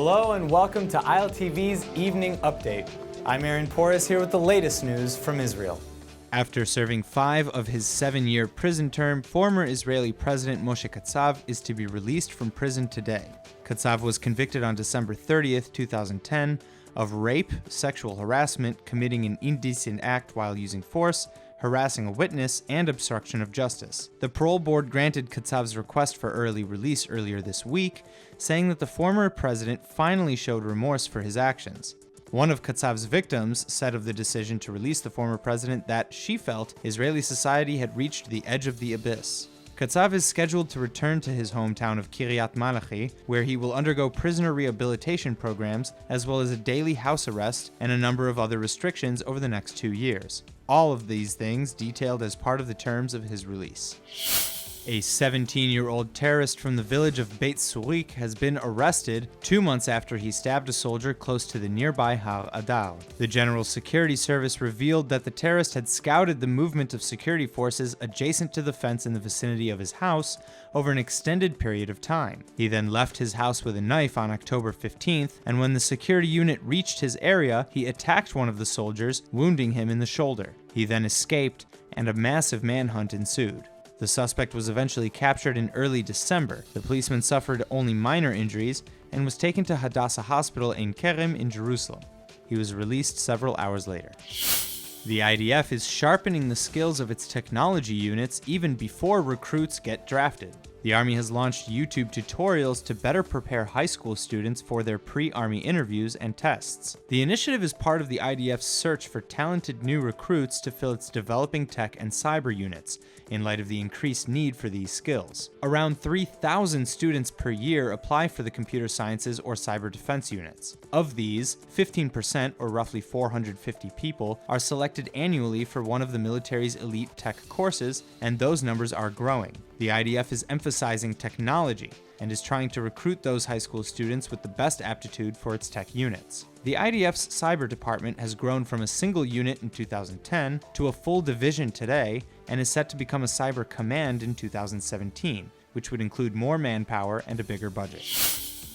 Hello and welcome to ILTV's Evening Update. I'm Aaron Porras here with the latest news from Israel. After serving 5 of his 7-year prison term, former Israeli President Moshe Kassav is to be released from prison today. Kassav was convicted on December 30th, 2010 of rape, sexual harassment, committing an indecent act while using force, harassing a witness, and obstruction of justice. The parole board granted Kassav's request for early release earlier this week, saying that the former president finally showed remorse for his actions. One of Kassav's victims said of the decision to release the former president that she felt Israeli society had reached the edge of the abyss. Kassav is scheduled to return to his hometown of Kiryat Malachi, where he will undergo prisoner rehabilitation programs, as well as a daily house arrest and a number of other restrictions over the next 2 years. All of these things detailed as part of the terms of his release. A 17-year-old terrorist from the village of Beit Surik has been arrested 2 months after he stabbed a soldier close to the nearby Har Adar. The General Security Service revealed that the terrorist had scouted the movement of security forces adjacent to the fence in the vicinity of his house over an extended period of time. He then left his house with a knife on October 15th, and when the security unit reached his area, he attacked one of the soldiers, wounding him in the shoulder. He then escaped, and a massive manhunt ensued. The suspect was eventually captured in early December. The policeman suffered only minor injuries and was taken to Hadassah Hospital in Kerem in Jerusalem. He was released several hours later. The IDF is sharpening the skills of its technology units even before recruits get drafted. The Army has launched YouTube tutorials to better prepare high school students for their pre-Army interviews and tests. The initiative is part of the IDF's search for talented new recruits to fill its developing tech and cyber units, in light of the increased need for these skills. Around 3,000 students per year apply for the computer sciences or cyber defense units. Of these, 15%, or roughly 450 people, are selected annually for one of the military's elite tech courses, and those numbers are growing. The IDF is emphasizing technology and is trying to recruit those high school students with the best aptitude for its tech units. The IDF's cyber department has grown from a single unit in 2010 to a full division today and is set to become a cyber command in 2017, which would include more manpower and a bigger budget.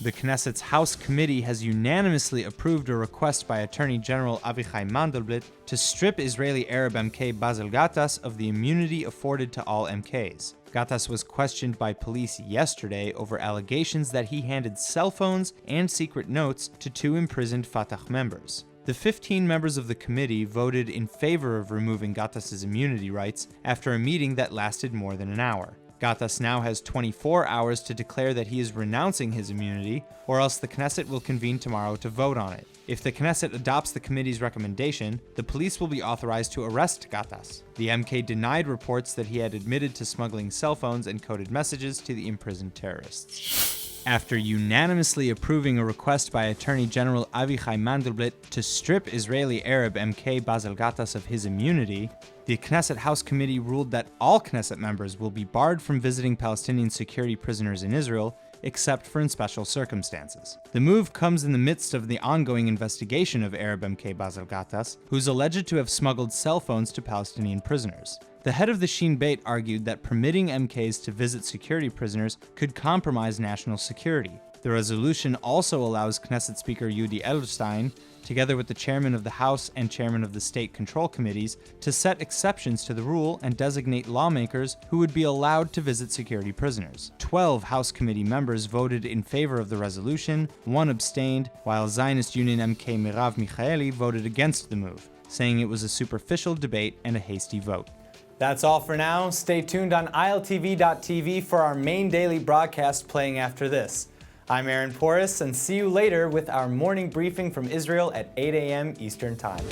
The Knesset's House Committee has unanimously approved a request by Attorney General Avichai Mandelblit to strip Israeli Arab MK Basil Gattas of the immunity afforded to all MKs. Gattas was questioned by police yesterday over allegations that he handed cell phones and secret notes to 2 imprisoned Fatah members. The 15 members of the committee voted in favor of removing Gattas' immunity rights after a meeting that lasted more than an hour. Gattas now has 24 hours to declare that he is renouncing his immunity, or else the Knesset will convene tomorrow to vote on it. If the Knesset adopts the committee's recommendation, the police will be authorized to arrest Gattas. The MK denied reports that he had admitted to smuggling cell phones and coded messages to the imprisoned terrorists. After unanimously approving a request by Attorney General Avichai Mandelblit to strip Israeli Arab MK Basil Gattas of his immunity, the Knesset House Committee ruled that all Knesset members will be barred from visiting Palestinian security prisoners in Israel, except for in special circumstances. The move comes in the midst of the ongoing investigation of Arab MK Basil Gattas, who's alleged to have smuggled cell phones to Palestinian prisoners. The head of the Shin Bet argued that permitting MKs to visit security prisoners could compromise national security. The resolution also allows Knesset Speaker Yudi Edelstein, together with the chairman of the House and chairman of the State Control Committees, to set exceptions to the rule and designate lawmakers who would be allowed to visit security prisoners. 12 House Committee members voted in favor of the resolution, 1 abstained, while Zionist Union MK Mirav Michaeli voted against the move, saying it was a superficial debate and a hasty vote. That's all for now. Stay tuned on ILTV.tv for our main daily broadcast playing after this. I'm Aaron Porras, and see you later with our morning briefing from Israel at 8 a.m. Eastern Time.